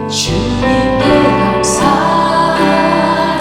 주님께 감사합니다.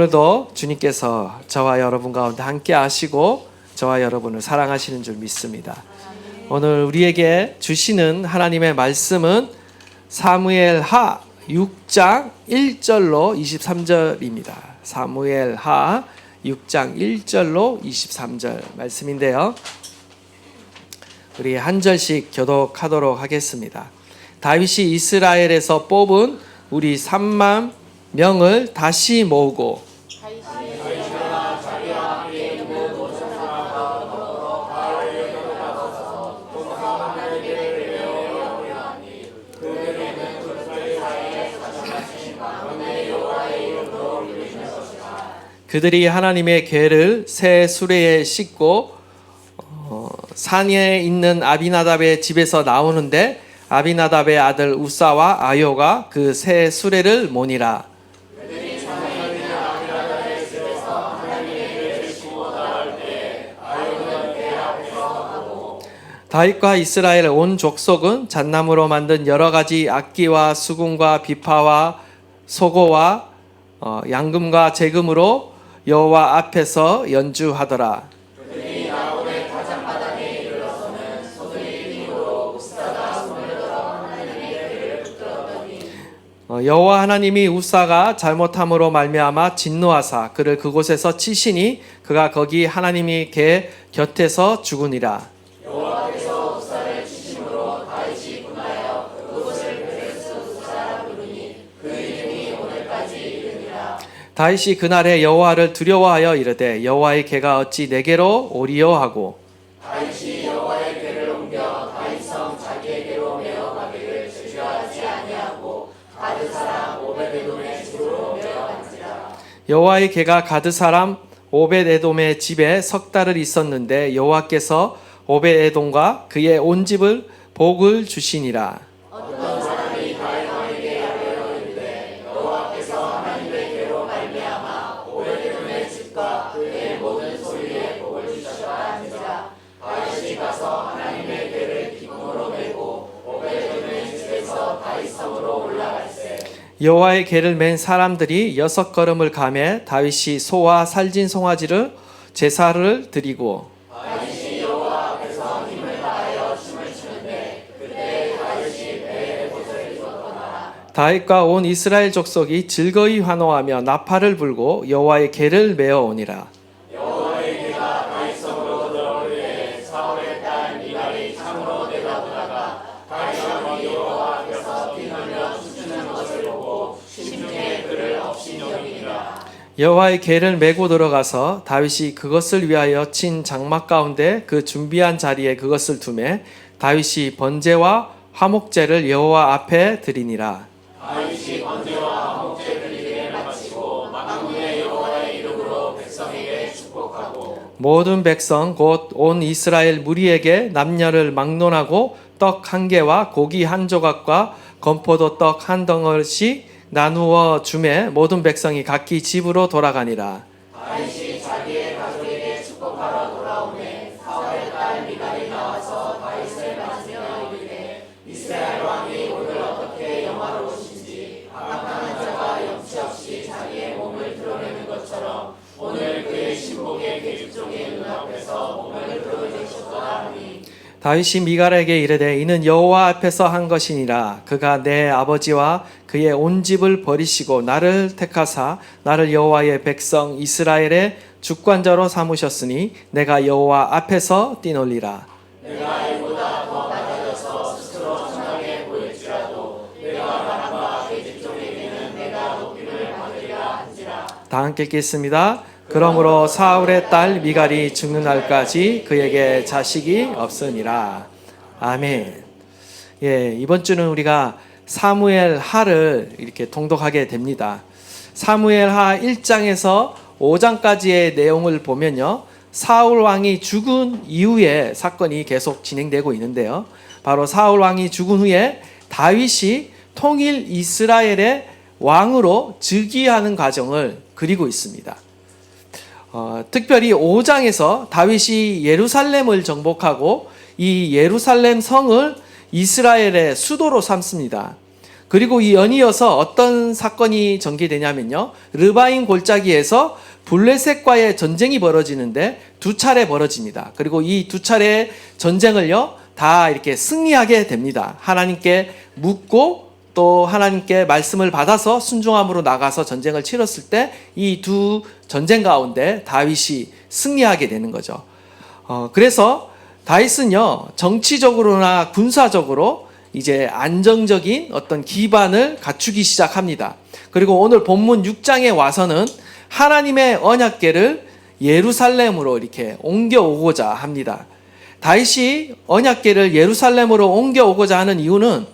오늘도 주님께서 저와 여러분 가운데 함께 하시고 저와 여러분을 사랑하시는 줄 믿습니다. 오늘 우리에게 주시는 하나님의 말씀은 사무엘하 6장 1절로 23절입니다. 사무엘하 6장 1절로 23절 말씀인데요. 우리 한 절씩 교독하도록 하겠습니다. 다윗이 이스라엘에서 뽑은 우리 3만 명을 다시 모으고 그들이 하나님의 궤를 새 수레에 싣고 산에 있는 아비나답의 집에서 나오는데 아비나답의 아들 우사와 아요가 그 새 수레를 모니라. 다윗과 이스라엘 온 족속은 잣나무로 만든 여러 가지 악기와 수금과 비파와 소고와 양금과 제금으로 여호와 앞에서 연주하더라. 여호와 하나님이 우사가 잘못함으로 말미암아 진노하사 그를 그곳에서 치시니 그가 거기 하나님이 궤 곁에서 죽으니라. 여호와께서 우사를 치심으로 다윗이 분하여 그곳을 베레스 우사라 부르니 그 이름이 오늘까지 이르니라. 다윗이 그날에 여호와를 두려워하여 이르되 여호와의 궤가 어찌 내게로 오리요 하고 다윗이 여호와의 궤를 옮겨 다윗성 자기의 궤로 메어 가기를 주저하지 아니하고 가드 사람 오벳에돔의 집으로 메어간지라. 여호와의 궤가 가드 사람 오벳에돔의 집에 석 달을 있었는데 여호와께서 오벳에돔과 그의 온 집을 복을 주시니라. 어떤 사람이 다윗 왕에게 아뢰어 이르되 여호와께서 하나님의 궤로 말미암아 오벳에돔의 집과 그의 모든 소유에 복을 주셨다 한지라. 다윗이 가서 하나님의 궤를 기쁨으로 메고 오벳에돔의 집에서 다윗성으로 올라갈세. 여호와의 궤를 맨 사람들이 6걸음을 가매 다윗이 소와 살진 송아지를 제사를 드리고 다윗이 여호와 앞에서 힘을 다하여 춤을 추는데 그때 다윗이 배에 옷을 입었더라. 다윗과 온 이스라엘 족속이 즐거이 환호하며 나팔을 불고 여호와의 궤를 메어 오니라. 여호와의 궤가 다윗성으로 들어올 때에 사울의 딸 미갈이 창으로 내다보다가 다윗 왕이 여호와 앞에서 뛰놀며 춤추는 것을 보고 심중에 그를 업신여기니라. 여호와의 궤를 메고 들어가서 다윗이 그것을 위하여 친 장막 가운데 그 준비한 자리에 그것을 두매 다윗이 번제와 화목제를 여호와 앞에 드리니라. 다윗이 번제와 화목제 드리기를 마치고 막문에 여호와의 이름으로 백성에게 축복하고 모든 백성 곧 온 이스라엘 무리에게 남녀를 막론하고 떡 한 개와 고기 한 조각과 건포도 떡 한 덩어리씩 나누어 주매 모든 백성이 각기 집으로 돌아가니라. 다윗이 자기의 가족에게 축복하러 돌아오매 사울의 딸 미갈이 나와서 다윗을 맞으며 이르되 이스라엘 왕이 오늘 어떻게 영화로우신지 악한 자가 염치 없이 자기의 몸을 드러내는 것처럼 오늘 그의 신복의 계집종의 눈앞에서 몸을 드러내셨도다 하니 다윗이 미갈에게 이르되 이는 여호와 앞에서 한 것이니라. 그가 내 아버지와 그의 온 집을 버리시고 나를 택하사 나를 여호와의 백성 이스라엘의 주권자로 삼으셨으니 내가 여호와 앞에서 뛰놀리라. 내가 이보다 더 낮아져서 스스로 천하게 보일지라도 내가 나라와 계집종에게는 내가 높임을 받으리라 한지라. 다 함께 읽겠습니다. 그러므로 사울의 딸 미갈이 죽는 날까지 그에게 자식이 없으니라. 아멘. 예, 이번 주는 우리가 사무엘하를 이렇게 통독하게 됩니다. 사무엘하 1장에서 5장까지의 내용을 보면요, 사울 왕이 죽은 이후에 사건이 계속 진행되고 있는데요. 바로 사울 왕이 죽은 후에 다윗이 통일 이스라엘의 왕으로 즉위하는 과정을 그리고 있습니다. 특별히 5장에서 다윗이 예루살렘을 정복하고 이 예루살렘 성을 이스라엘의 수도로 삼습니다. 그리고 이 연이어서 어떤 사건이 전개되냐면요. 르바임 골짜기에서 블레셋과의 전쟁이 벌어지는데 두 차례 벌어집니다. 그리고 이 두 차례 전쟁을요, 다 이렇게 승리하게 됩니다. 하나님께 묻고 또 하나님께 말씀을 받아서 순종함으로 나가서 전쟁을 치렀을 때 이 두 전쟁 가운데 다윗이 승리하게 되는 거죠. 그래서 다윗은요, 정치적으로나 군사적으로 이제 안정적인 어떤 기반을 갖추기 시작합니다. 그리고 오늘 본문 6장에 와서는 하나님의 언약궤를 예루살렘으로 이렇게 옮겨오고자 합니다. 다윗이 언약궤를 예루살렘으로 옮겨오고자 하는 이유는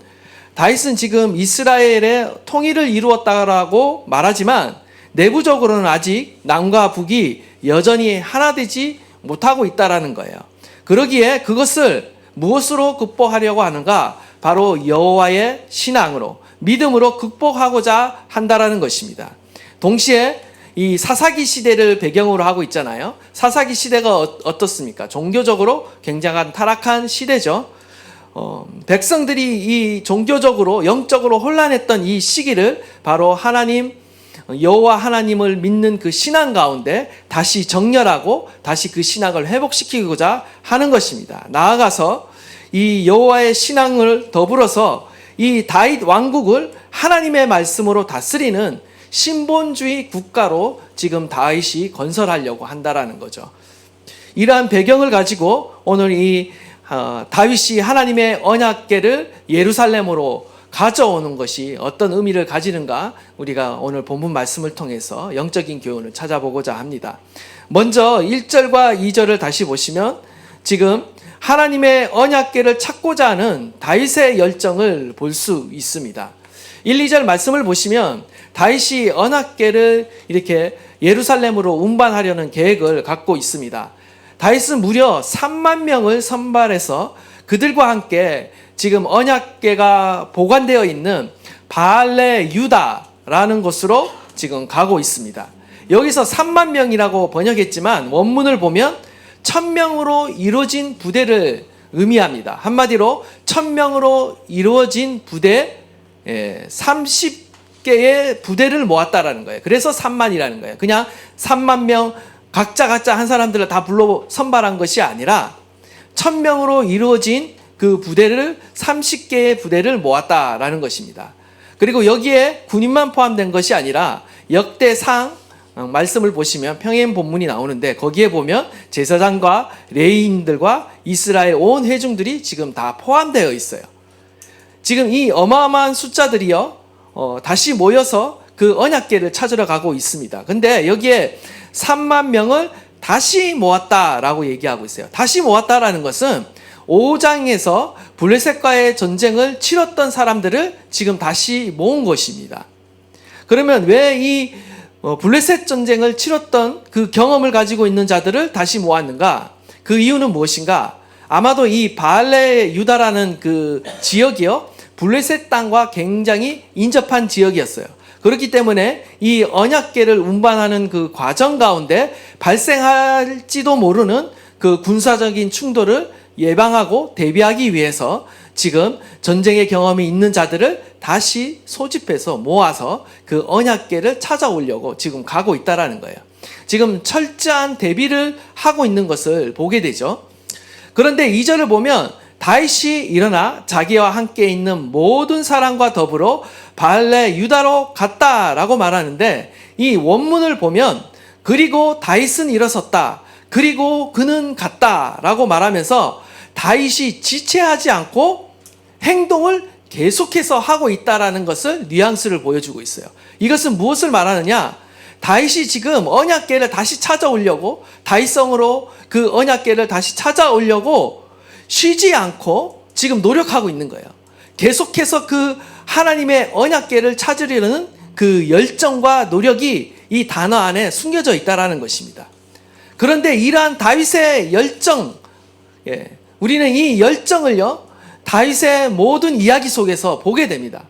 다윗은 지금 이스라엘의 통일을 이루었다라고 말하지만 내부적으로는 아직 남과 북이 여전히 하나 되지 못하고 있다라는 거예요. 그러기에 그것을 무엇으로 극복하려고 하는가? 바로 여호와의 신앙으로, 믿음으로 극복하고자 한다라는 것입니다. 동시에 이 사사기 시대를 배경으로 하고 있잖아요. 사사기 시대가 어떻습니까? 종교적으로 굉장한 타락한 시대죠. 백성들이 이 종교적으로 영적으로 혼란했던 이 시기를 바로 하나님, 여호와 하나님을 믿는 그 신앙 가운데 다시 정렬하고 다시 그 신앙을 회복시키고자 하는 것입니다. 나아가서 이 여호와의 신앙을 더불어서 이 다윗 왕국을 하나님의 말씀으로 다스리는 신본주의 국가로 지금 다윗이 건설하려고 한다라는 거죠. 이러한 배경을 가지고 오늘 이 다윗이 하나님의 언약궤를 예루살렘으로 가져오는 것이 어떤 의미를 가지는가, 우리가 오늘 본문 말씀을 통해서 영적인 교훈을 찾아보고자 합니다. 먼저 1절과 2절을 다시 보시면 지금 하나님의 언약궤를 찾고자 하는 다윗의 열정을 볼 수 있습니다. 1, 2절 말씀을 보시면 다윗이 언약궤를 이렇게 예루살렘으로 운반하려는 계획을 갖고 있습니다. 다윗은 무려 3만 명을 선발해서 그들과 함께 지금 언약궤가 보관되어 있는 바알레 유다라는 곳으로 지금 가고 있습니다. 여기서 3만 명이라고 번역했지만 원문을 보면 1000명으로 이루어진 부대를 의미합니다. 한마디로 1000명으로 이루어진 부대 30개의 부대를 모았다라는 거예요. 그래서 3만이라는 거예요. 그냥 3만 명 각자 한 사람들을 다 불러 선발한 것이 아니라 1000명으로 이루어진 그 부대를 30개의 부대를 모았다라는 것입니다. 그리고 여기에 군인만 포함된 것이 아니라 역대상 말씀을 보시면 평행 본문이 나오는데 거기에 보면 제사장과 레위인들과 이스라엘 온 회중들이 지금 다 포함되어 있어요. 지금 이 어마어마한 숫자들이요, 다시 모여서 그 언약궤를 찾으러 가고 있습니다. 근데 여기에 3만 명을 다시 모았다라고 얘기하고 있어요. 다시 모았다라는 것은 5장에서 블레셋과의 전쟁을 치렀던 사람들을 지금 다시 모은 것입니다. 그러면 왜 이 블레셋 전쟁을 치렀던 그 경험을 가지고 있는 자들을 다시 모았는가? 그 이유는 무엇인가? 아마도 이 바알레 유다라는 그 지역이요, 블레셋 땅과 굉장히 인접한 지역이었어요. 그렇기 때문에 이 언약궤를 운반하는 그 과정 가운데 발생할지도 모르는 그 군사적인 충돌을 예방하고 대비하기 위해서 지금 전쟁의 경험이 있는 자들을 다시 소집해서 모아서 그 언약궤를 찾아오려고 지금 가고 있다라는 거예요. 지금 철저한 대비를 하고 있는 것을 보게 되죠. 그런데 2절을 보면 다윗이 일어나 자기와 함께 있는 모든 사람과 더불어 바알레 유다로 갔다라고 말하는데, 이 원문을 보면 그리고 다윗은 일어섰다, 그리고 그는 갔다라고 말하면서 다윗이 지체하지 않고 행동을 계속해서 하고 있다라는 것을 뉘앙스를 보여주고 있어요. 이것은 무엇을 말하느냐? 다윗이 지금 언약궤를 다시 찾아오려고, 다윗성으로 그 언약궤를 다시 찾아오려고 쉬지 않고 지금 노력하고 있는 거예요. 계속해서 그 하나님의 언약궤를 찾으려는 그 열정과 노력이 이 단어 안에 숨겨져 있다라는 것입니다. 그런데 이러한 다윗의 열정, 우리는 이 열정을요, 다윗의 모든 이야기 속에서 보게 됩니다.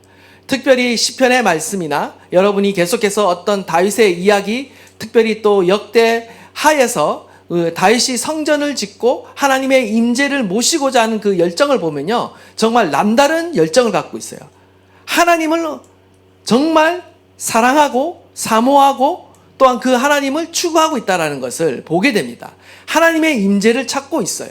특별히 시편의 말씀이나 여러분이 계속해서 어떤 다윗의 이야기, 특별히 또 역대 하에서 다윗이 성전을 짓고 하나님의 임재를 모시고자 하는 그 열정을 보면요, 정말 남다른 열정을 갖고 있어요. 하나님을 정말 사랑하고 사모하고 또한 그 하나님을 추구하고 있다는 것을 보게 됩니다. 하나님의 임재를 찾고 있어요.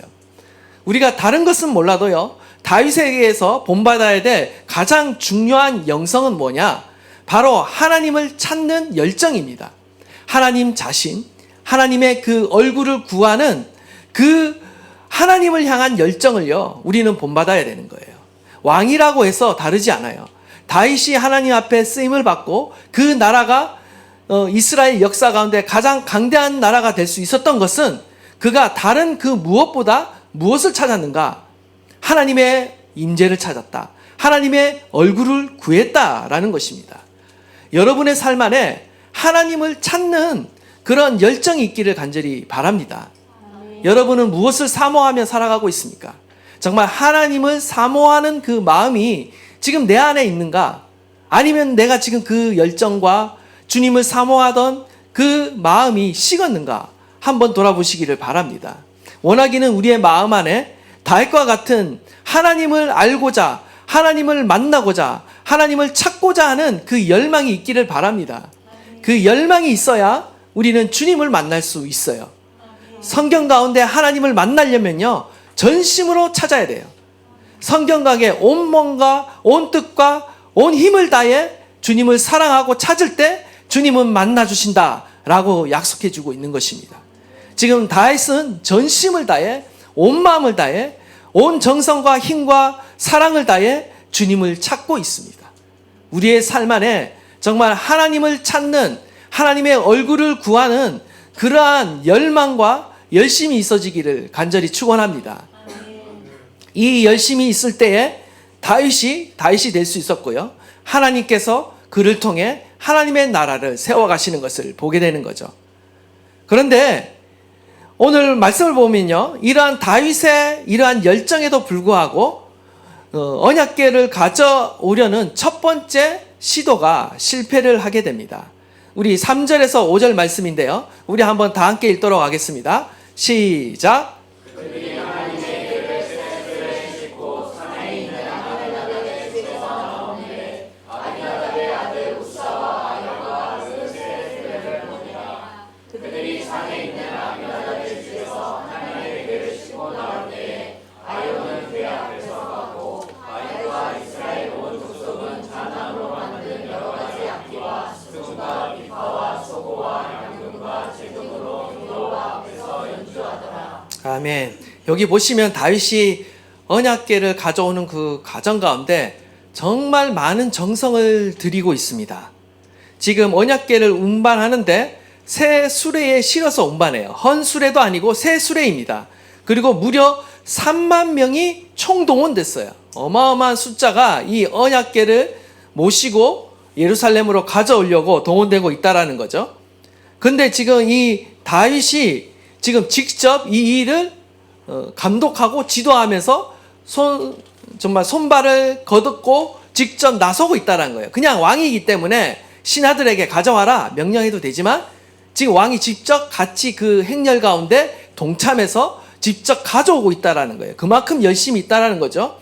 우리가 다른 것은 몰라도요, 다윗에게서 본받아야 될 가장 중요한 영성은 뭐냐? 바로 하나님을 찾는 열정입니다. 하나님 자신, 하나님의 그 얼굴을 구하는 그 하나님을 향한 열정을요, 우리는 본받아야 되는 거예요. 왕이라고 해서 다르지 않아요. 다윗이 하나님 앞에 쓰임을 받고 그 나라가 이스라엘 역사 가운데 가장 강대한 나라가 될 수 있었던 것은 그가 다른 그 무엇보다 무엇을 찾았는가? 하나님의 임재를 찾았다. 하나님의 얼굴을 구했다라는 것입니다. 여러분의 삶 안에 하나님을 찾는 그런 열정이 있기를 간절히 바랍니다. 여러분은 무엇을 사모하며 살아가고 있습니까? 정말 하나님을 사모하는 그 마음이 지금 내 안에 있는가? 아니면 내가 지금 그 열정과 주님을 사모하던 그 마음이 식었는가? 한번 돌아보시기를 바랍니다. 원하기는 우리의 마음 안에 다윗과 같은 하나님을 알고자, 하나님을 만나고자, 하나님을 찾고자 하는 그 열망이 있기를 바랍니다. 그 열망이 있어야 우리는 주님을 만날 수 있어요. 성경 가운데 하나님을 만나려면요, 전심으로 찾아야 돼요. 성경 가운데 온 몸과 온 뜻과 온 힘을 다해 주님을 사랑하고 찾을 때 주님은 만나주신다라고 약속해주고 있는 것입니다. 지금 다윗은 전심을 다해, 온 마음을 다해, 온 정성과 힘과 사랑을 다해 주님을 찾고 있습니다. 우리의 삶 안에 정말 하나님을 찾는, 하나님의 얼굴을 구하는 그러한 열망과 열심이 있어지기를 간절히 축원합니다. 이 열심이 있을 때에 다윗이 될 수 있었고요, 하나님께서 그를 통해 하나님의 나라를 세워가시는 것을 보게 되는 거죠. 그런데 오늘 말씀을 보면요, 이러한 다윗의 이러한 열정에도 불구하고 언약궤를 가져오려는 첫 번째 시도가 실패를 하게 됩니다. 우리 3절에서 5절 말씀인데요, 우리 한번 다 함께 읽도록 하겠습니다. 시작. 아멘. 여기 보시면 다윗이 언약궤를 가져오는 그 과정 가운데 정말 많은 정성을 들이고 있습니다. 지금 언약궤를 운반하는데 새 수레에 실어서 운반해요. 헌 수레도 아니고 새 수레입니다. 그리고 무려 3만 명이 총동원됐어요. 어마어마한 숫자가 이 언약궤를 모시고 예루살렘으로 가져오려고 동원되고 있다라는 거죠. 근데 지금 이 다윗이 지금 직접 이 일을 감독하고 지도하면서 정말 손발을 거듭고 직접 나서고 있다는 거예요. 그냥 왕이기 때문에 신하들에게 가져와라 명령해도 되지만 지금 왕이 직접 같이 그 행렬 가운데 동참해서 직접 가져오고 있다는 거예요. 그만큼 열심히 있다는 거죠.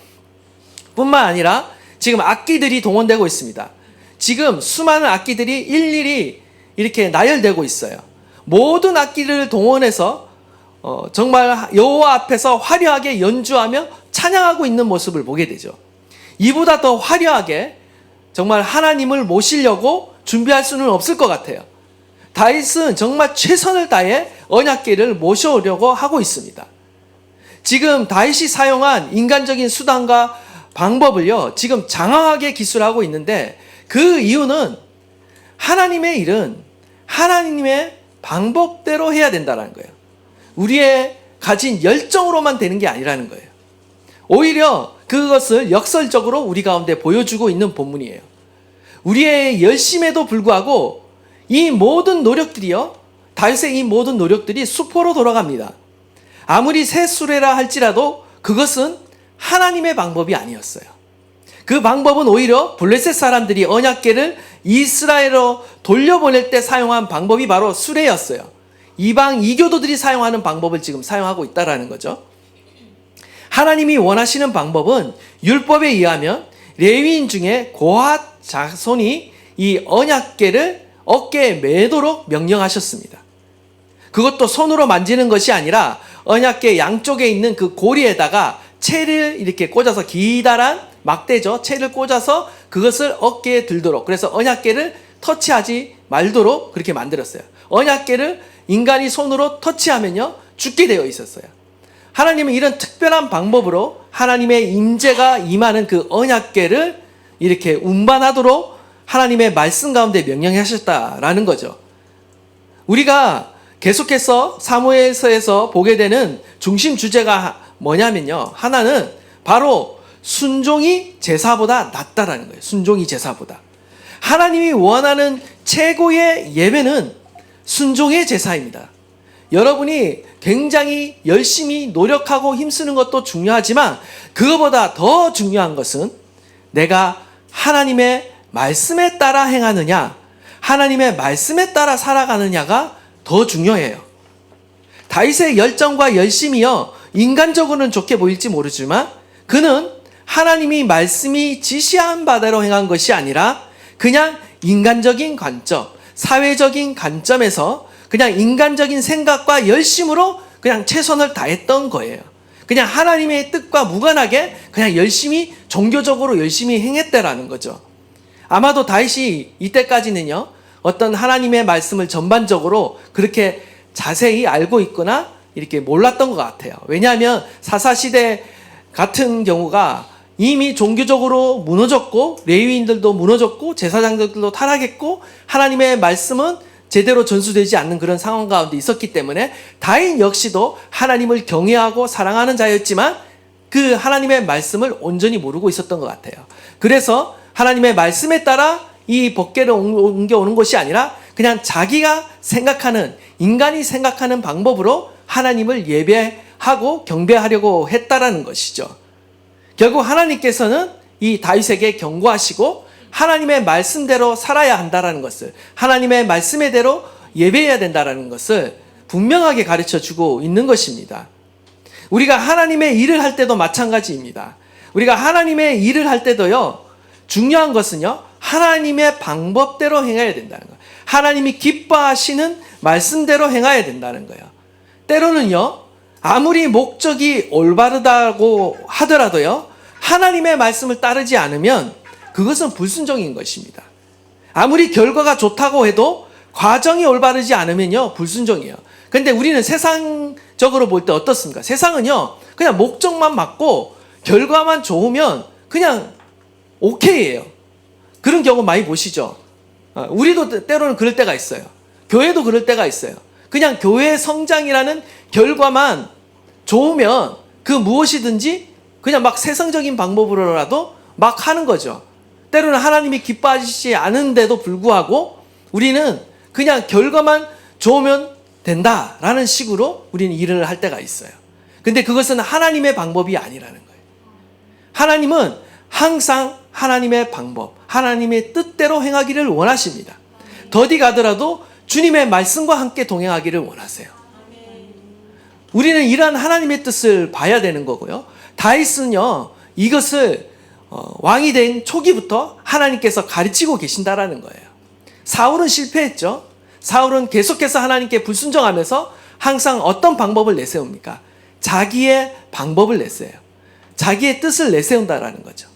뿐만 아니라 지금 악기들이 동원되고 있습니다. 지금 수많은 악기들이 일일이 이렇게 나열되고 있어요. 모든 악기를 동원해서 정말 여호와 앞에서 화려하게 연주하며 찬양하고 있는 모습을 보게 되죠. 이보다 더 화려하게 정말 하나님을 모시려고 준비할 수는 없을 것 같아요. 다윗은 정말 최선을 다해 언약궤를 모셔오려고 하고 있습니다. 지금 다윗이 사용한 인간적인 수단과 방법을요, 지금 장황하게 기술하고 있는데 그 이유는 하나님의 일은 하나님의 방법대로 해야 된다는 거예요. 우리의 가진 열정으로만 되는 게 아니라는 거예요. 오히려 그것을 역설적으로 우리 가운데 보여주고 있는 본문이에요. 우리의 열심에도 불구하고 이 모든 노력들이요, 다윗의 이 모든 노력들이 수포로 돌아갑니다. 아무리 새 수레라 할지라도 그것은 하나님의 방법이 아니었어요. 그 방법은 오히려 블레셋 사람들이 언약궤를 이스라엘로 돌려보낼 때 사용한 방법이 바로 수레였어요. 이방 이교도들이 사용하는 방법을 지금 사용하고 있다는 거죠. 하나님이 원하시는 방법은 율법에 의하면 레위인 중에 고핫 자손이 이 언약궤를 어깨에 매도록 명령하셨습니다. 그것도 손으로 만지는 것이 아니라 언약궤 양쪽에 있는 그 고리에다가 채를 이렇게 꽂아서 기다란 막대죠. 채를 꽂아서 그것을 어깨에 들도록, 그래서 언약궤를 터치하지 말도록 그렇게 만들었어요. 언약궤를 인간이 손으로 터치하면요 죽게 되어 있었어요. 하나님은 이런 특별한 방법으로 하나님의 임재가 임하는 그 언약궤를 이렇게 운반하도록 하나님의 말씀 가운데 명령하셨다라는 거죠. 우리가 계속해서 사무엘서에서 보게 되는 중심 주제가 뭐냐면요, 하나는 바로 순종이 제사보다 낫다라는 거예요. 순종이 제사보다. 하나님이 원하는 최고의 예배는 순종의 제사입니다. 여러분이 굉장히 열심히 노력하고 힘쓰는 것도 중요하지만 그거보다 더 중요한 것은 내가 하나님의 말씀에 따라 행하느냐, 하나님의 말씀에 따라 살아가느냐가 더 중요해요. 다윗의 열정과 열심이요, 인간적으로는 좋게 보일지 모르지만 그는 하나님이 말씀이 지시한 바대로 행한 것이 아니라 그냥 인간적인 관점, 사회적인 관점에서 그냥 인간적인 생각과 열심으로 그냥 최선을 다했던 거예요. 그냥 하나님의 뜻과 무관하게 그냥 열심히, 종교적으로 열심히 행했다라는 거죠. 아마도 다윗이 이때까지는요, 어떤 하나님의 말씀을 전반적으로 그렇게 자세히 알고 있거나 이렇게 몰랐던 것 같아요. 왜냐하면 사사시대 같은 경우가 이미 종교적으로 무너졌고, 레위인들도 무너졌고, 제사장들도 타락했고, 하나님의 말씀은 제대로 전수되지 않는 그런 상황 가운데 있었기 때문에 다윗 역시도 하나님을 경외하고 사랑하는 자였지만 그 하나님의 말씀을 온전히 모르고 있었던 것 같아요. 그래서 하나님의 말씀에 따라 이 법궤를 옮겨오는 것이 아니라 그냥 자기가 생각하는, 인간이 생각하는 방법으로 하나님을 예배하고 경배하려고 했다라는 것이죠. 결국 하나님께서는 이 다윗에게 경고하시고 하나님의 말씀대로 살아야 한다라는 것을, 하나님의 말씀대로 예배해야 된다라는 것을 분명하게 가르쳐 주고 있는 것입니다. 우리가 하나님의 일을 할 때도 마찬가지입니다. 우리가 하나님의 일을 할 때도요, 중요한 것은요, 하나님의 방법대로 행해야 된다는 거예요. 하나님이 기뻐하시는 말씀대로 행해야 된다는 거예요. 때로는요, 아무리 목적이 올바르다고 하더라도요, 하나님의 말씀을 따르지 않으면 그것은 불순종인 것입니다. 아무리 결과가 좋다고 해도 과정이 올바르지 않으면요, 불순종이에요. 근데 우리는 세상적으로 볼 때 어떻습니까? 세상은요, 그냥 목적만 맞고 결과만 좋으면 그냥 오케이예요. 그런 경우 많이 보시죠. 우리도 때로는 그럴 때가 있어요. 교회도 그럴 때가 있어요. 그냥 교회의 성장이라는 결과만 좋으면 그 무엇이든지 그냥 막 세상적인 방법으로라도 막 하는 거죠. 때로는 하나님이 기뻐하시지 않은데도 불구하고 우리는 그냥 결과만 좋으면 된다라는 식으로 우리는 일을 할 때가 있어요. 근데 그것은 하나님의 방법이 아니라는 거예요. 하나님은 항상 하나님의 방법, 하나님의 뜻대로 행하기를 원하십니다. 더디 가더라도 주님의 말씀과 함께 동행하기를 원하세요. 우리는 이러한 하나님의 뜻을 봐야 되는 거고요. 다윗은요, 이것을 왕이 된 초기부터 하나님께서 가르치고 계신다라는 거예요. 사울은 실패했죠. 사울은 계속해서 하나님께 불순종하면서 항상 어떤 방법을 내세웁니까? 자기의 방법을 내세워요. 자기의 뜻을 내세운다라는 거죠.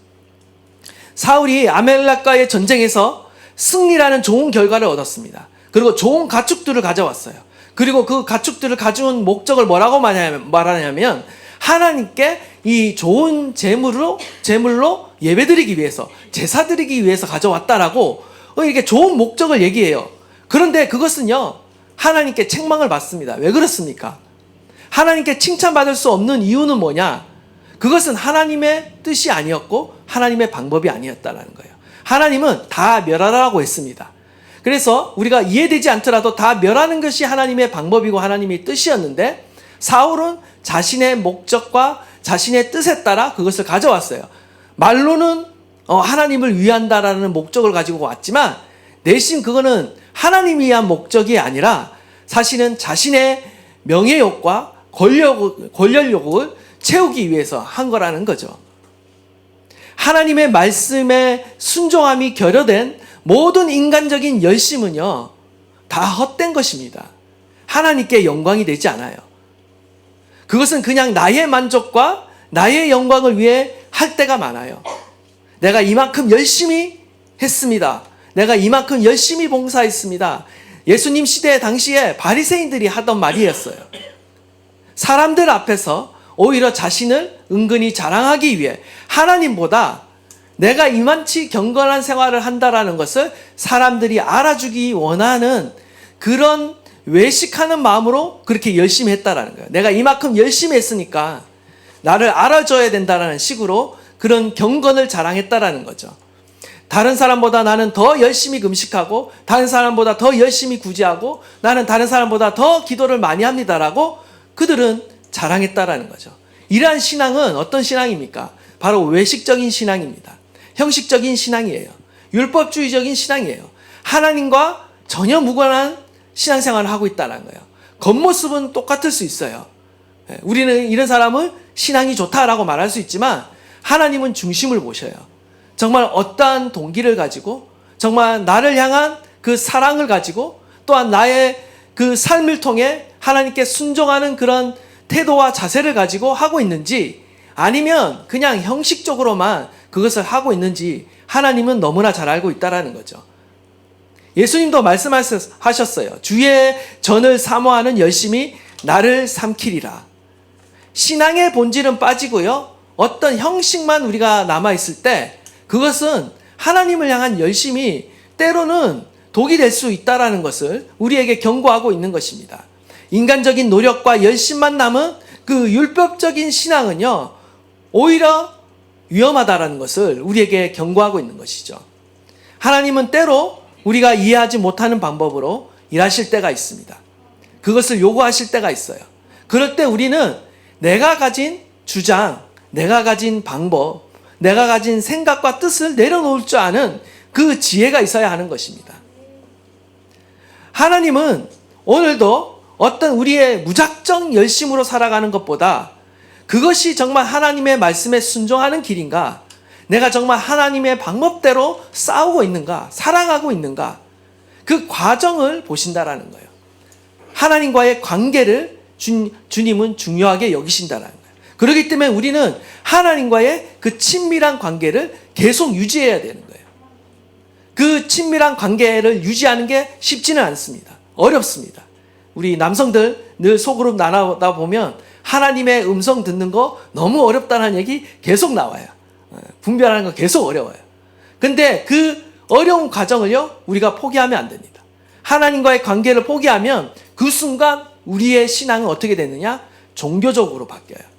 사울이 아멜렉과의 전쟁에서 승리라는 좋은 결과를 얻었습니다. 그리고 좋은 가축들을 가져왔어요. 그리고 그 가축들을 가져온 목적을 뭐라고 말하냐면 하나님께 이 좋은 제물로 예배드리기 위해서, 제사드리기 위해서 가져왔다라고 이렇게 좋은 목적을 얘기해요. 그런데 그것은요, 하나님께 책망을 받습니다. 왜 그렇습니까? 하나님께 칭찬받을 수 없는 이유는 뭐냐? 그것은 하나님의 뜻이 아니었고 하나님의 방법이 아니었다는 거예요. 하나님은 다 멸하라고 했습니다. 그래서 우리가 이해되지 않더라도 다 멸하는 것이 하나님의 방법이고 하나님의 뜻이었는데 사울은 자신의 목적과 자신의 뜻에 따라 그것을 가져왔어요. 말로는 하나님을 위한다라는 목적을 가지고 왔지만 내심 그거는 하나님을 위한 목적이 아니라 사실은 자신의 명예욕과 권력욕을 채우기 위해서 한 거라는 거죠. 하나님의 말씀에 순종함이 결여된 모든 인간적인 열심은요, 다 헛된 것입니다. 하나님께 영광이 되지 않아요. 그것은 그냥 나의 만족과 나의 영광을 위해 할 때가 많아요. 내가 이만큼 열심히 했습니다. 내가 이만큼 열심히 봉사했습니다. 예수님 시대 당시에 바리새인들이 하던 말이었어요. 사람들 앞에서 오히려 자신을 은근히 자랑하기 위해 하나님보다 내가 이만치 경건한 생활을 한다라는 것을 사람들이 알아주기 원하는 그런 외식하는 마음으로 그렇게 열심히 했다라는 거예요. 내가 이만큼 열심히 했으니까 나를 알아줘야 된다라는 식으로 그런 경건을 자랑했다라는 거죠. 다른 사람보다 나는 더 열심히 금식하고 다른 사람보다 더 열심히 구제하고 나는 다른 사람보다 더 기도를 많이 합니다라고 그들은 자랑했다라는 거죠. 이러한 신앙은 어떤 신앙입니까? 바로 외식적인 신앙입니다. 형식적인 신앙이에요. 율법주의적인 신앙이에요. 하나님과 전혀 무관한 신앙생활을 하고 있다는 거예요. 겉모습은 똑같을 수 있어요. 우리는 이런 사람은 신앙이 좋다라고 말할 수 있지만 하나님은 중심을 보셔요. 정말 어떠한 동기를 가지고 정말 나를 향한 그 사랑을 가지고 또한 나의 그 삶을 통해 하나님께 순종하는 그런 태도와 자세를 가지고 하고 있는지 아니면 그냥 형식적으로만 그것을 하고 있는지 하나님은 너무나 잘 알고 있다라는 거죠. 예수님도 말씀하셨어요. 주의 전을 사모하는 열심이 나를 삼키리라. 신앙의 본질은 빠지고요. 어떤 형식만 우리가 남아있을 때 그것은 하나님을 향한 열심이 때로는 독이 될 수 있다는 것을 우리에게 경고하고 있는 것입니다. 인간적인 노력과 열심만 남은 그 율법적인 신앙은요, 오히려 위험하다는 것을 우리에게 경고하고 있는 것이죠. 하나님은 때로 우리가 이해하지 못하는 방법으로 일하실 때가 있습니다. 그것을 요구하실 때가 있어요. 그럴 때 우리는 내가 가진 주장, 내가 가진 방법, 내가 가진 생각과 뜻을 내려놓을 줄 아는 그 지혜가 있어야 하는 것입니다. 하나님은 오늘도 어떤 우리의 무작정 열심으로 살아가는 것보다 그것이 정말 하나님의 말씀에 순종하는 길인가? 내가 정말 하나님의 방법대로 싸우고 있는가? 사랑하고 있는가? 그 과정을 보신다라는 거예요. 하나님과의 관계를 주님은 중요하게 여기신다라는 거예요. 그렇기 때문에 우리는 하나님과의 그 친밀한 관계를 계속 유지해야 되는 거예요. 그 친밀한 관계를 유지하는 게 쉽지는 않습니다. 어렵습니다. 우리 남성들 늘 소그룹 나누다 보면 하나님의 음성 듣는 거 너무 어렵다는 얘기 계속 나와요. 분별하는 거 계속 어려워요. 근데 그 어려운 과정을요, 우리가 포기하면 안 됩니다. 하나님과의 관계를 포기하면 그 순간 우리의 신앙은 어떻게 되느냐? 종교적으로 바뀌어요.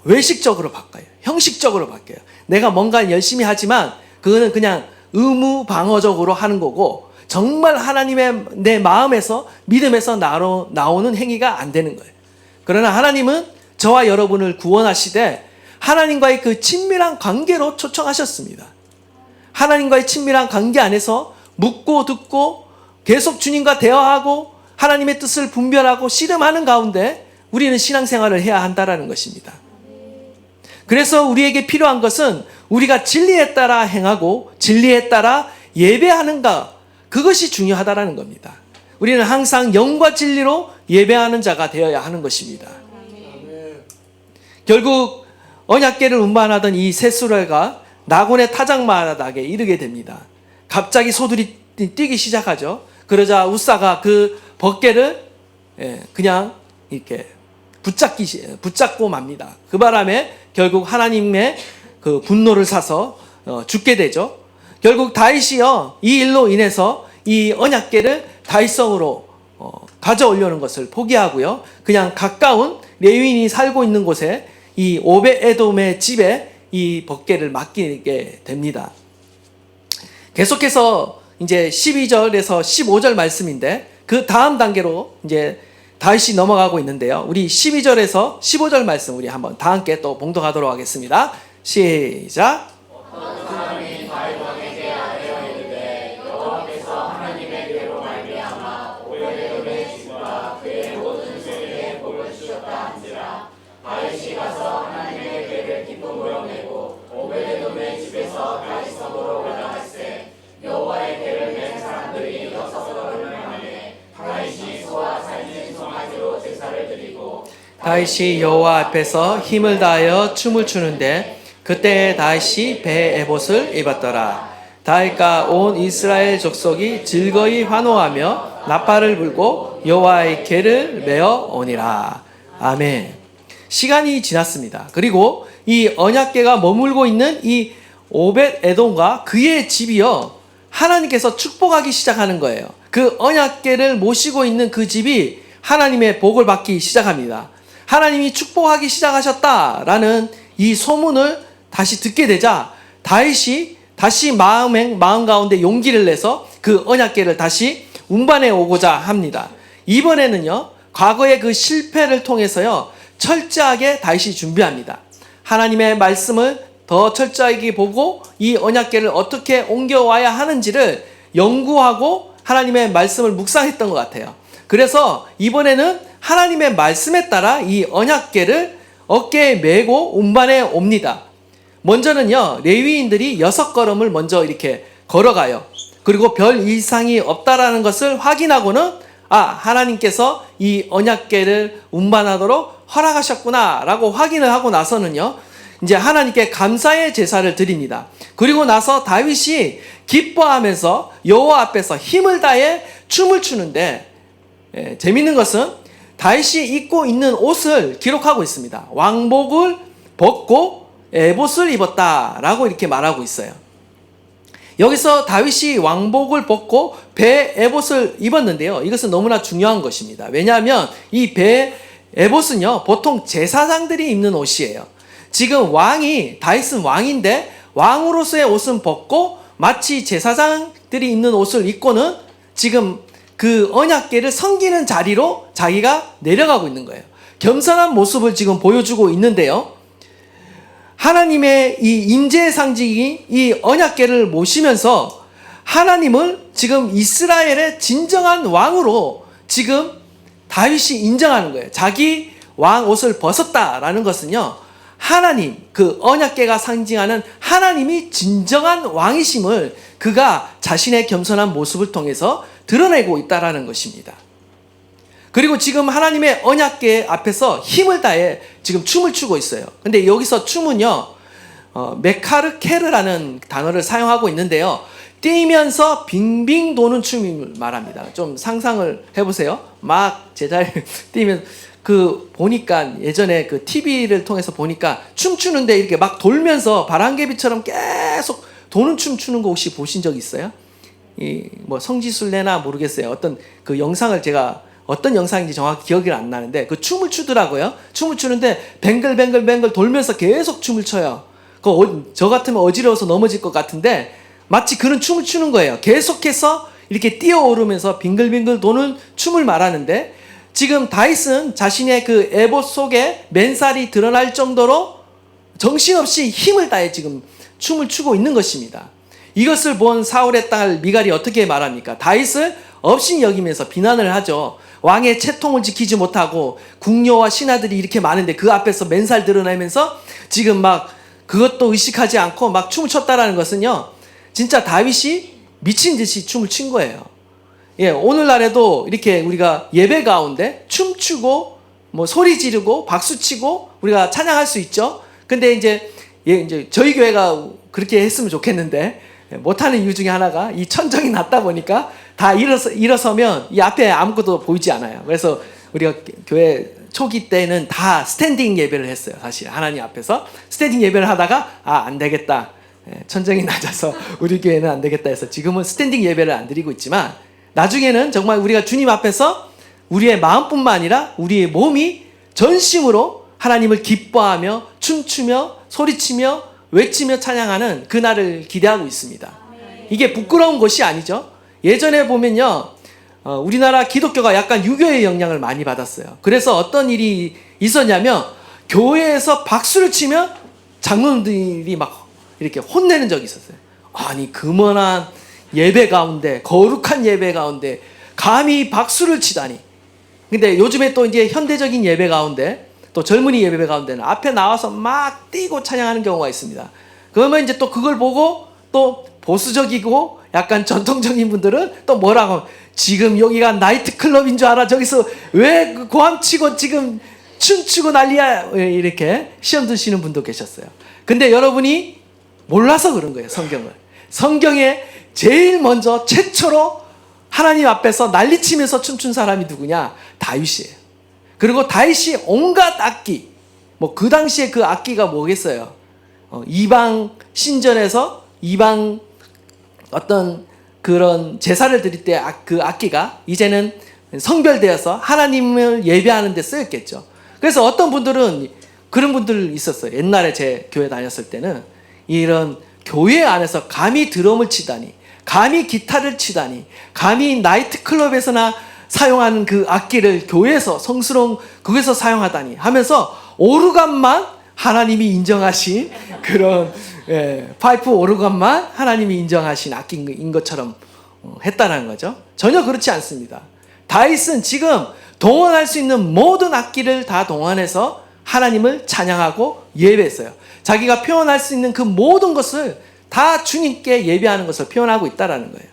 외식적으로 바뀌어요. 형식적으로 바뀌어요. 내가 뭔가 열심히 하지만 그거는 그냥 의무방어적으로 하는 거고 정말 하나님의 내 마음에서 믿음에서 나오는 행위가 안 되는 거예요. 그러나 하나님은 저와 여러분을 구원하시되 하나님과의 그 친밀한 관계로 초청하셨습니다. 하나님과의 친밀한 관계 안에서 묻고 듣고 계속 주님과 대화하고 하나님의 뜻을 분별하고 씨름하는 가운데 우리는 신앙생활을 해야 한다는 것입니다. 그래서 우리에게 필요한 것은 우리가 진리에 따라 행하고 진리에 따라 예배하는가, 그것이 중요하다는 겁니다. 우리는 항상 영과 진리로 예배하는 자가 되어야 하는 것입니다. 결국 언약궤를 운반하던 이 셋수레가 나곤의 타작마당에 이르게 됩니다. 갑자기 소들이 뛰기 시작하죠. 그러자 우사가 그 벗개를 그냥 이렇게 붙잡고 맙니다. 그 바람에 결국 하나님의 그 분노를 사서 죽게 되죠. 결국 다윗이요, 이 일로 인해서 이 언약궤를 다윗성으로 가져오려는 것을 포기하고요, 그냥 가까운 레위인이 살고 있는 곳에 이 오벳에돔의 집에 이 벗개를 맡기게 됩니다. 계속해서 이제 12절에서 15절 말씀인데 그 다음 단계로 이제 다윗이 넘어가고 있는데요. 우리 12절에서 15절 말씀 우리 한번 다 함께 또 봉독하도록 하겠습니다. 시작. 다윗이 가서 하나님의 궤를 기쁨으로 메고 오벳 다윗이 여호와 앞에서 힘을 다하여 춤을 추는데 그때 다윗이 배 에봇을 입었더라. 다윗과 온 이스라엘 족속이 즐거이 환호하며 나팔을 불고 여호와의 궤를 메어 오니라. 아멘. 시간이 지났습니다. 그리고 이 언약궤가 머물고 있는 이 오벳 에돔과 그의 집이요, 하나님께서 축복하기 시작하는 거예요. 그 언약궤를 모시고 있는 그 집이 하나님의 복을 받기 시작합니다. 하나님이 축복하기 시작하셨다라는 이 소문을 다시 듣게 되자 다윗이 다시 마음 가운데 용기를 내서 그 언약궤를 다시 운반해 오고자 합니다. 이번에는요, 과거의 그 실패를 통해서요, 철저하게 다윗이 준비합니다. 하나님의 말씀을 더 철저하게 보고 이 언약궤를 어떻게 옮겨와야 하는지를 연구하고 하나님의 말씀을 묵상했던 것 같아요. 그래서 이번에는 하나님의 말씀에 따라 이 언약궤를 어깨에 메고 운반해 옵니다. 먼저는요, 레위인들이 6걸음을 먼저 이렇게 걸어가요. 그리고 별 이상이 없다라는 것을 확인하고는 하나님께서 이 언약궤를 운반하도록 허락하셨구나 라고 확인을 하고 나서는요, 이제 하나님께 감사의 제사를 드립니다. 그리고 나서 다윗이 기뻐하면서 여호와 앞에서 힘을 다해 춤을 추는데, 재밌는 것은 다윗이 입고 있는 옷을 기록하고 있습니다. 왕복을 벗고 에봇을 입었다라고 이렇게 말하고 있어요. 여기서 다윗이 왕복을 벗고 배 에봇을 입었는데요, 이것은 너무나 중요한 것입니다. 왜냐하면 이 배 에봇은요, 보통 제사장들이 입는 옷이에요. 지금 다윗은 왕인데 왕으로서의 옷은 벗고 마치 제사장들이 입는 옷을 입고는 지금 그 언약궤를 섬기는 자리로 자기가 내려가고 있는 거예요. 겸손한 모습을 지금 보여주고 있는데요, 하나님의 이 임재의 상징이 이 언약궤를 모시면서 하나님을 지금 이스라엘의 진정한 왕으로 지금 다윗이 인정하는 거예요. 자기 왕 옷을 벗었다라는 것은요, 하나님, 그 언약궤가 상징하는 하나님이 진정한 왕이심을 그가 자신의 겸손한 모습을 통해서 드러내고 있다라는 것입니다. 그리고 지금 하나님의 언약궤 앞에서 힘을 다해 지금 춤을 추고 있어요. 근데 여기서 춤은요, 메카르케르라는 단어를 사용하고 있는데요, 뛰면서 빙빙 도는 춤을 말합니다. 좀 상상을 해보세요. 막 제자리에 뛰면, 보니까 예전에 그 TV를 통해서 보니까 춤추는데 이렇게 막 돌면서 바람개비처럼 계속 도는 춤 추는 거 혹시 보신 적 있어요? 성지순례나 모르겠어요. 어떤 그 영상을 제가 어떤 영상인지 정확히 기억이 안 나는데 그 춤을 추더라고요. 춤을 추는데 뱅글뱅글 돌면서 계속 춤을 춰요. 저 같으면 어지러워서 넘어질 것 같은데 마치 그런 춤을 추는 거예요. 계속해서 이렇게 뛰어오르면서 빙글빙글 도는 춤을 말하는데, 지금 다윗은 자신의 그 에봇 속에 맨살이 드러날 정도로 정신없이 힘을 다해 지금 춤을 추고 있는 것입니다. 이것을 본 사울의 딸 미갈이 어떻게 말합니까? 다윗을 업신 여기면서 비난을 하죠. 왕의 채통을 지키지 못하고 궁녀와 신하들이 이렇게 많은데 그 앞에서 맨살 드러내면서 지금 막 그것도 의식하지 않고 막 춤을 췄다라는 것은요, 진짜 다윗이 미친 듯이 춤을 춘 거예요. 오늘날에도 이렇게 우리가 예배 가운데 춤추고 소리 지르고 박수치고 우리가 찬양할 수 있죠. 근데 이제 저희 교회가 그렇게 했으면 좋겠는데 못하는 이유 중에 하나가 이 천정이 낮다 보니까 다 일어서면 이 앞에 아무것도 보이지 않아요. 그래서 우리가 교회 초기 때는 다 스탠딩 예배를 했어요. 사실 하나님 앞에서 스탠딩 예배를 하다가 안 되겠다, 천정이 낮아서 우리 교회는 안 되겠다 해서 지금은 스탠딩 예배를 안 드리고 있지만, 나중에는 정말 우리가 주님 앞에서 우리의 마음뿐만 아니라 우리의 몸이 전심으로 하나님을 기뻐하며 춤추며 소리치며 외치며 찬양하는 그날을 기대하고 있습니다. 이게 부끄러운 것이 아니죠. 예전에 보면요, 우리나라 기독교가 약간 유교의 영향을 많이 받았어요. 그래서 어떤 일이 있었냐면 교회에서 박수를 치면 장로들이 막 이렇게 혼내는 적이 있었어요. 아니, 그만한 예배 가운데, 거룩한 예배 가운데 감히 박수를 치다니. 근데 요즘에 또 이제 현대적인 예배 가운데, 또 젊은이 예배 가운데는 앞에 나와서 막 뛰고 찬양하는 경우가 있습니다. 그러면 이제 또 그걸 보고 또 보수적이고 약간 전통적인 분들은 또 뭐라고, 지금 여기가 나이트클럽인 줄 알아? 저기서 왜 고함치고 지금 춤추고 난리야 이렇게 시험 드시는 분도 계셨어요. 근데 여러분이 몰라서 그런 거예요. 성경에 제일 먼저 최초로 하나님 앞에서 난리치면서 춤춘 사람이 누구냐? 다윗이에요. 그리고 다윗이 온갖 악기, 뭐 그 당시에 그 악기가 뭐겠어요? 이방 신전에서 이방 어떤 그런 제사를 드릴 때 그 악기가 이제는 성별되어서 하나님을 예배하는 데 쓰였겠죠. 그래서 어떤 분들은 그런 분들 있었어요. 옛날에 제 교회 다녔을 때는 이런 교회 안에서 감히 드럼을 치다니, 감히 기타를 치다니, 감히 나이트클럽에서나 사용하는 그 악기를 교회에서 성스러운 그것에서 사용하다니 하면서 오르간만 하나님이 인정하신 그런 파이프 오르간만 하나님이 인정하신 악기인 것처럼 했다는 거죠. 전혀 그렇지 않습니다. 다윗은 지금 동원할 수 있는 모든 악기를 다 동원해서 하나님을 찬양하고 예배했어요. 자기가 표현할 수 있는 그 모든 것을 다 주님께 예배하는 것을 표현하고 있다는 거예요.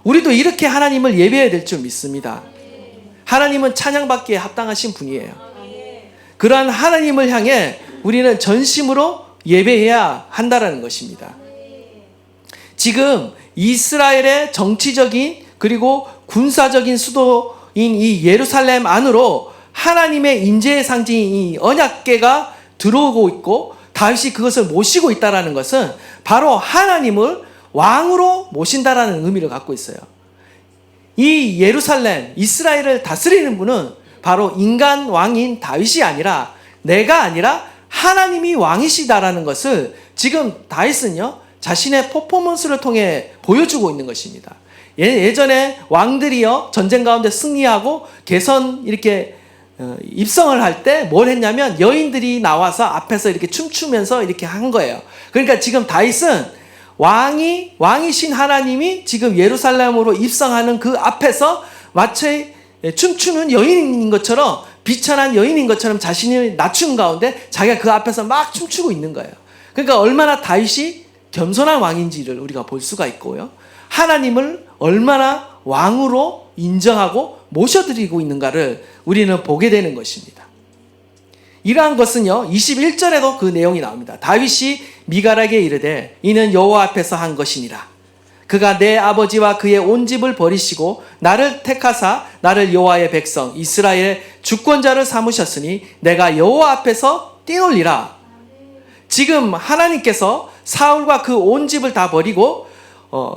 우리도 이렇게 하나님을 예배해야 될 줄 믿습니다. 하나님은 찬양받기에 합당하신 분이에요. 그러한 하나님을 향해 우리는 전심으로 예배해야 한다는 것입니다. 지금 이스라엘의 정치적인 그리고 군사적인 수도인 이 예루살렘 안으로 하나님의 인재의 상징인 이 언약궤가 들어오고 있고 다윗이 그것을 모시고 있다는 것은 바로 하나님을 왕으로 모신다라는 의미를 갖고 있어요. 이 예루살렘, 이스라엘을 다스리는 분은 바로 인간 왕인 다윗이 아니라 내가 아니라 하나님이 왕이시다라는 것을 지금 다윗은요 자신의 퍼포먼스를 통해 보여주고 있는 것입니다. 예전에 왕들이요 전쟁 가운데 승리하고 개선 이렇게 입성을 할 때 뭘 했냐면 여인들이 나와서 앞에서 이렇게 춤추면서 이렇게 한 거예요. 그러니까 지금 다윗은 왕이신 하나님이 지금 예루살렘으로 입성하는 그 앞에서 마치 춤추는 여인인 것처럼 비천한 여인인 것처럼 자신을 낮춘 가운데 자기가 그 앞에서 막 춤추고 있는 거예요. 그러니까 얼마나 다윗이 겸손한 왕인지를 우리가 볼 수가 있고요. 하나님을 얼마나 왕으로 인정하고 모셔드리고 있는가를 우리는 보게 되는 것입니다. 이러한 것은요 21절에도 그 내용이 나옵니다. 다윗이 미갈에게 이르되 이는 여호와 앞에서 한 것이니라. 그가 내 아버지와 그의 온 집을 버리시고 나를 택하사 나를 여호와의 백성 이스라엘의 주권자를 삼으셨으니 내가 여호와 앞에서 뛰놀리라. 지금 하나님께서 사울과 그 온 집을 다 버리고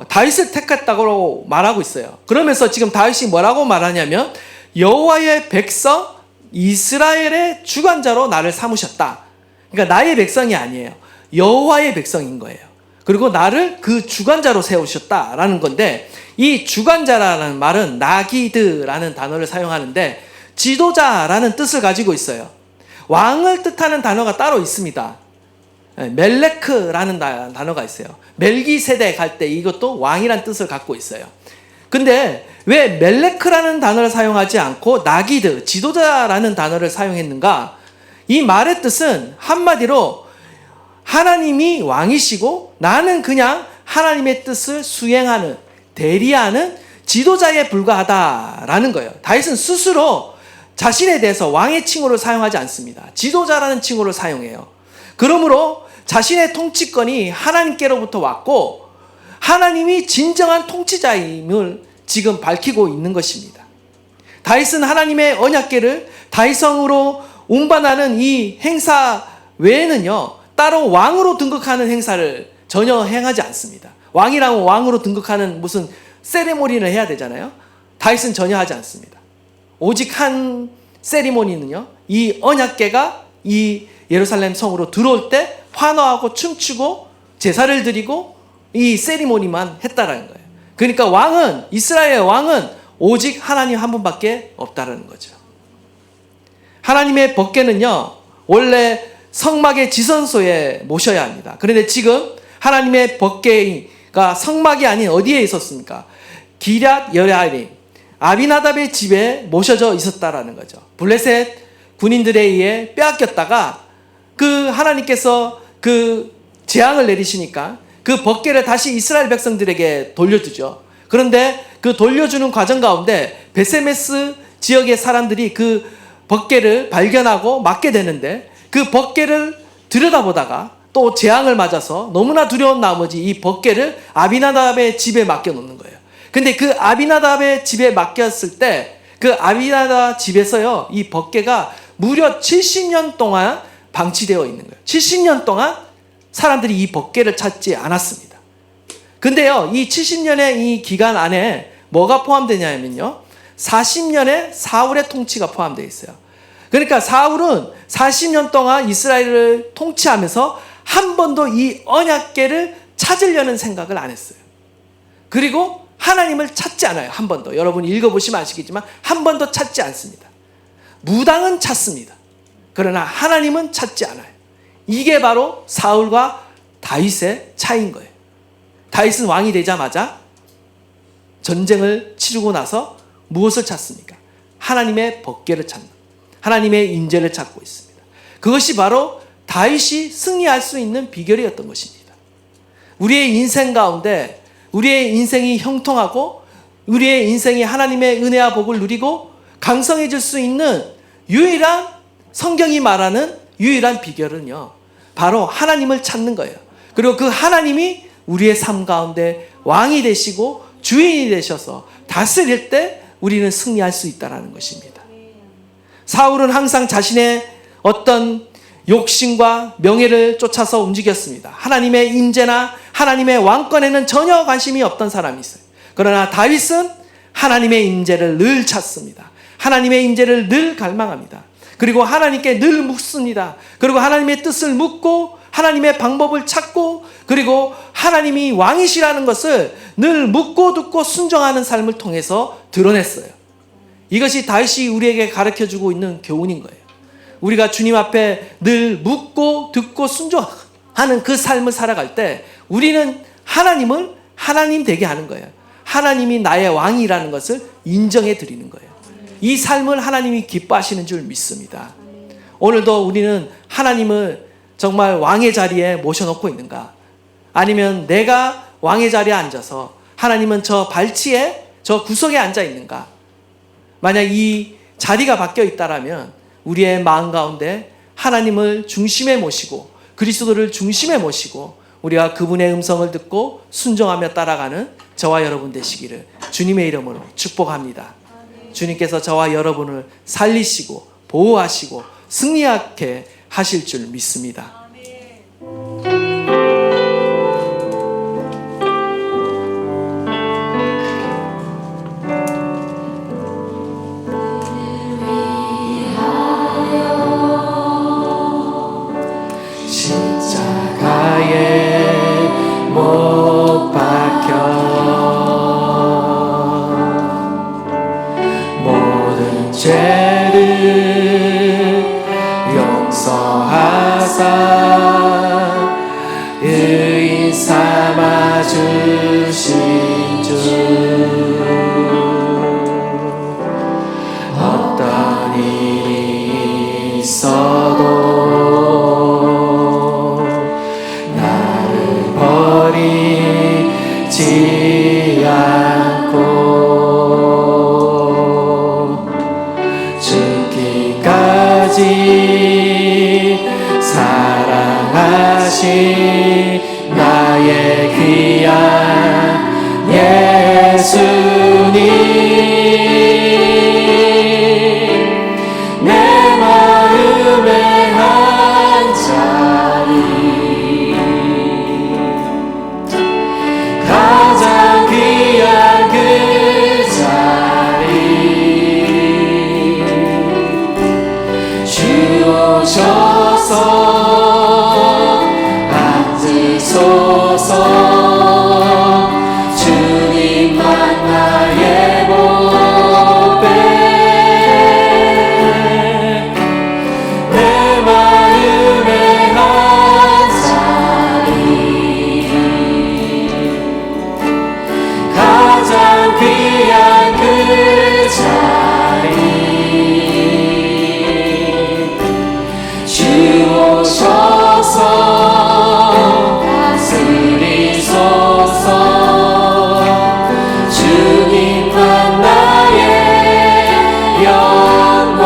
다윗을 택했다고 말하고 있어요. 그러면서 지금 다윗이 뭐라고 말하냐면 여호와의 백성 이스라엘의 주관자로 나를 삼으셨다. 그러니까 나의 백성이 아니에요. 여호와의 백성인 거예요. 그리고 나를 그 주관자로 세우셨다라는 건데 이 주관자라는 말은 나기드라는 단어를 사용하는데 지도자라는 뜻을 가지고 있어요. 왕을 뜻하는 단어가 따로 있습니다. 멜레크라는 단어가 있어요. 멜기세덱 할 때 이것도 왕이란 뜻을 갖고 있어요. 근데 왜 멜레크라는 단어를 사용하지 않고 나기드, 지도자라는 단어를 사용했는가? 이 말의 뜻은 한마디로 하나님이 왕이시고 나는 그냥 하나님의 뜻을 수행하는, 대리하는 지도자에 불과하다라는 거예요. 다윗은 스스로 자신에 대해서 왕의 칭호를 사용하지 않습니다. 지도자라는 칭호를 사용해요. 그러므로 자신의 통치권이 하나님께로부터 왔고 하나님이 진정한 통치자임을 지금 밝히고 있는 것입니다. 다윗은 하나님의 언약궤를 다윗성으로 운반하는 이 행사 외에는요 따로 왕으로 등극하는 행사를 전혀 행하지 않습니다. 왕이라면 왕으로 등극하는 무슨 세리머니를 해야 되잖아요. 다윗은 전혀 하지 않습니다. 오직 한 세리머니는요 이 언약궤가 이 예루살렘 성으로 들어올 때 환호하고 춤추고 제사를 드리고 이 세리머니만 했다라는 거예요. 그러니까 왕은 이스라엘의 왕은 오직 하나님 한 분밖에 없다라는 거죠. 하나님의 법궤는요 원래 성막의 지성소에 모셔야 합니다. 그런데 지금 하나님의 법궤가 성막이 아닌 어디에 있었습니까? 기럇 여리암 아비나답의 집에 모셔져 있었다라는 거죠. 블레셋 군인들에 의해 빼앗겼다가 그 하나님께서 그 재앙을 내리시니까 그 법궤를 다시 이스라엘 백성들에게 돌려주죠. 그런데 그 돌려주는 과정 가운데 베세메스 지역의 사람들이 그 벗개를 발견하고 맞게 되는데 그 벗개를 들여다보다가 또 재앙을 맞아서 너무나 두려운 나머지 이 벗개를 아비나답의 집에 맡겨놓는 거예요. 근데 그 아비나답의 집에 맡겼을 때 그 아비나답 집에서요, 이 벗개가 무려 70년 동안 방치되어 있는 거예요. 70년 동안 사람들이 이 벗개를 찾지 않았습니다. 근데요, 이 70년의 이 기간 안에 뭐가 포함되냐면요, 40년의 사울의 통치가 포함되어 있어요. 그러니까 사울은 40년 동안 이스라엘을 통치하면서 한 번도 이 언약궤를 찾으려는 생각을 안 했어요. 그리고 하나님을 찾지 않아요. 한 번도. 여러분 읽어보시면 아시겠지만 한 번도 찾지 않습니다. 무당은 찾습니다. 그러나 하나님은 찾지 않아요. 이게 바로 사울과 다윗의 차이인 거예요. 다윗은 왕이 되자마자 전쟁을 치르고 나서 무엇을 찾습니까? 하나님의 법궤를 찾는, 하나님의 인재를 찾고 있습니다. 그것이 바로 다윗이 승리할 수 있는 비결이었던 것입니다. 우리의 인생 가운데 우리의 인생이 형통하고 우리의 인생이 하나님의 은혜와 복을 누리고 강성해질 수 있는 유일한, 성경이 말하는 유일한 비결은요, 바로 하나님을 찾는 거예요. 그리고 그 하나님이 우리의 삶 가운데 왕이 되시고 주인이 되셔서 다스릴 때 우리는 승리할 수 있다는 것입니다. 사울은 항상 자신의 어떤 욕심과 명예를 쫓아서 움직였습니다. 하나님의 임재나 하나님의 왕권에는 전혀 관심이 없던 사람이 있어요. 그러나 다윗은 하나님의 임재를 늘 찾습니다. 하나님의 임재를 늘 갈망합니다. 그리고 하나님께 늘 묻습니다. 그리고 하나님의 뜻을 묻고 하나님의 방법을 찾고 그리고 하나님이 왕이시라는 것을 늘 묻고 듣고 순종하는 삶을 통해서 드러냈어요. 이것이 다윗이 우리에게 가르쳐주고 있는 교훈인 거예요. 우리가 주님 앞에 늘 묻고 듣고 순종하는 그 삶을 살아갈 때 우리는 하나님을 하나님 되게 하는 거예요. 하나님이 나의 왕이라는 것을 인정해 드리는 거예요. 이 삶을 하나님이 기뻐하시는 줄 믿습니다. 오늘도 우리는 하나님을 정말 왕의 자리에 모셔놓고 있는가? 아니면 내가 왕의 자리에 앉아서 하나님은 저 발치에 저 구석에 앉아 있는가? 만약 이 자리가 바뀌어 있다라면 우리의 마음 가운데 하나님을 중심에 모시고 그리스도를 중심에 모시고 우리가 그분의 음성을 듣고 순종하며 따라가는 저와 여러분 되시기를 주님의 이름으로 축복합니다. 주님께서 저와 여러분을 살리시고 보호하시고 승리하게 하실 줄 믿습니다. 못 박혀 모든 죄를 용서하사 의인 삼아 주신 주 어떤 일이 있어도 버리지 않고 죽기까지 사랑하신 나의 귀한 예수님 내 마음의 한 자리 가장 귀한 그 자리 주 오셔서 앉으소서 주님만 나의 보배 내 마음의 한 자리 가장 귀한 그 자리 주 오셔서 다스리소서 주님만 나의 영광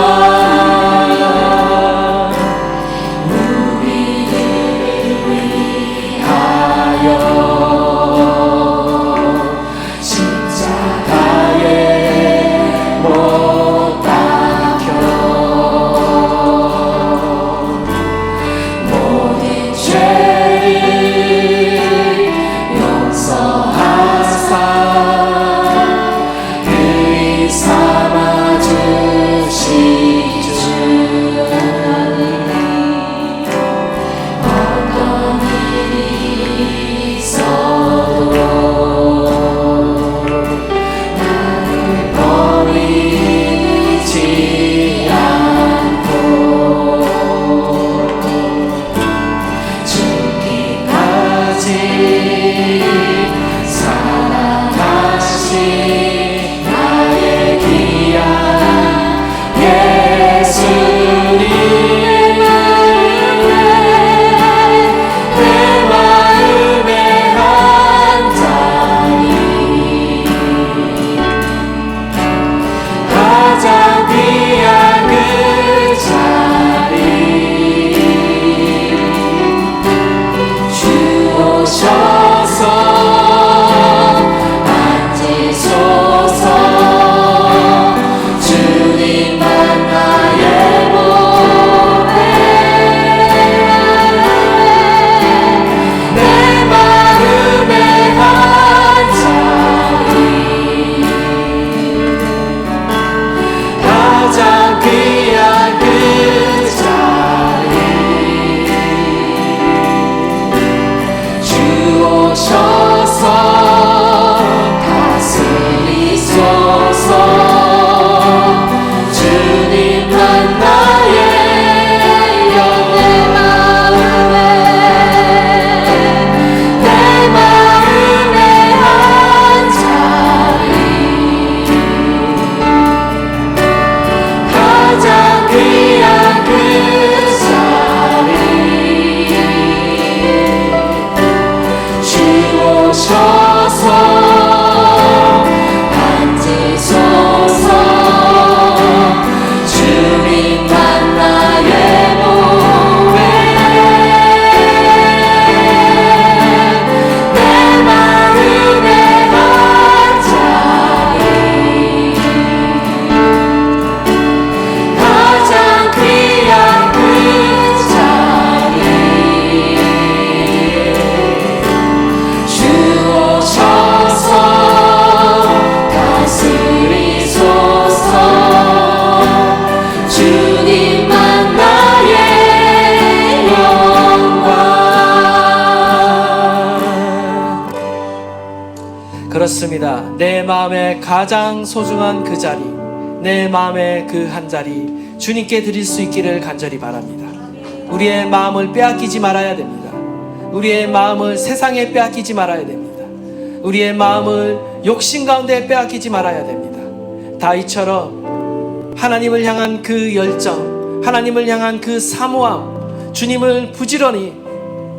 그렇습니다. 내 마음에 가장 소중한 그 자리, 내 마음의 그 한 자리 주님께 드릴 수 있기를 간절히 바랍니다. 우리의 마음을 빼앗기지 말아야 됩니다. 우리의 마음을 세상에 빼앗기지 말아야 됩니다. 우리의 마음을 욕심 가운데 빼앗기지 말아야 됩니다. 다윗처럼 하나님을 향한 그 열정, 하나님을 향한 그 사모함, 주님을 부지런히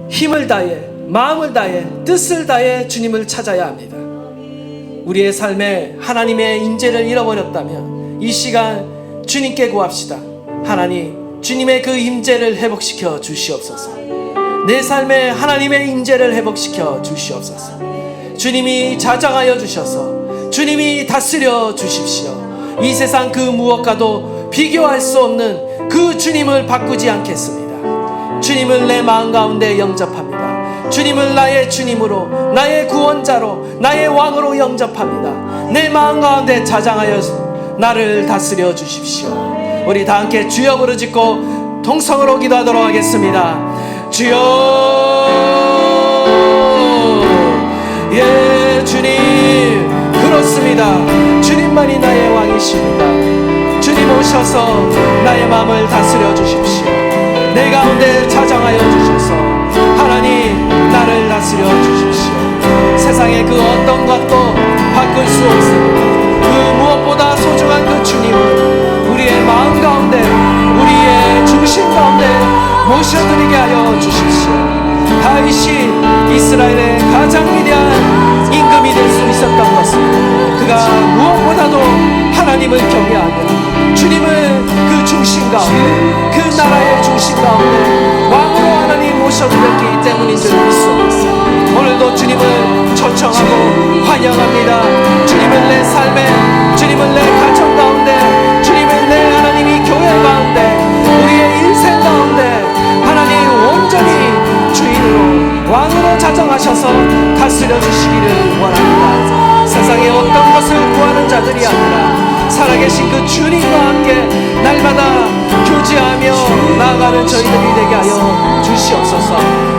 힘을 다해, 마음을 다해, 뜻을 다해 주님을 찾아야 합니다. 우리의 삶에 하나님의 임재를 잃어버렸다면 이 시간 주님께 구합시다. 하나님, 주님의 그 임재를 회복시켜 주시옵소서. 내 삶에 하나님의 임재를 회복시켜 주시옵소서. 주님이 자장하여 주셔서 주님이 다스려 주십시오. 이 세상 그 무엇과도 비교할 수 없는 그 주님을 바꾸지 않겠습니다. 주님을 내 마음 가운데 영접합니다. 주님을 나의 주님으로, 나의 구원자로, 나의 왕으로 영접합니다. 내 마음 가운데 자장하여 나를 다스려 주십시오. 우리 다 함께 주여 부르짖고 동성으로 기도하도록 하겠습니다. 주여, 예, 주님, 그렇습니다. 주님만이 나의 왕이십니다. 주님 오셔서 나의 마음을 다스려 주십시오. 내 가운데 자장하여 주셔서 하나님 나를 다스려 주십시오. 세상의 그 어떤 것도 바꿀 수 없습니다. 그 무엇보다 소중한 그 주님을 우리의 마음 가운데, 우리의 중심 가운데 모셔드리게 하여 주십시오. 다윗이 이스라엘의 가장 위대한 임금이 될 수 있었던 것은 그가 무엇보다도 하나님을 경외하며 주님을 그 중심 가운데, 그 나라의 중심 가운데 왕으로 하나님 모셔드렸기 때문인 줄 믿습니다. 오늘도 주님을 초청하고 환영합니다. 주님을 내 삶에, 주님을 내 가정 가운데, 주님을 내 하나님이 교회 가운데, 우리의 인생 가운데 하나님 온전히 주인으로, 왕으로 자정하셔서 다스려 주시기를 원합니다. 세상의 어떤 것을 구하는 자들이 아니라 살아계신 그 주님과 함께 날마다 교제하며 나아가는 저희들이 되게 하여 주시옵소서.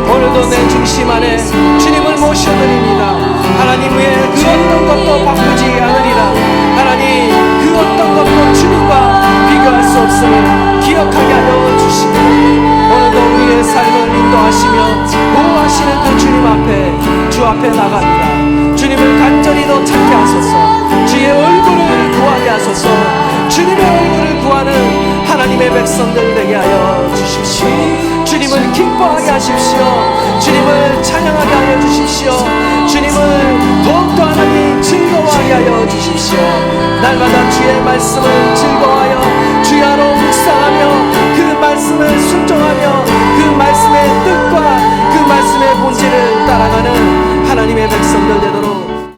오늘도 내 중심 안에 주님을 모셔드립니다. 하나님 외에 그 어떤 것도 바꾸지 않으리라. 하나님, 그 어떤 것도 주님과 비교할 수 없음을 기억하게 하여 주시고, 오늘도 우리의 삶을 인도하시며 보호하시는 그 주님 앞에, 주 앞에 나갑니다. 주님을 간절히 더 찾게 하소서. 주의 얼굴을 구하게 하소서. 주님의 얼굴을 구하는 하나님의 백성들 되게 하여 주십시오. 주님을 기뻐하게 하십시오. 주님을 찬양하게 하여 주십시오. 주님을 더욱더 하나님 즐거워하게 하여 주십시오. 날마다 주의 말씀을 즐거워하여 주야로 묵상하며 그 말씀을 순종하며 그 말씀의 뜻과 그 말씀의 본질을 따라가는 하나님의 백성들 되도록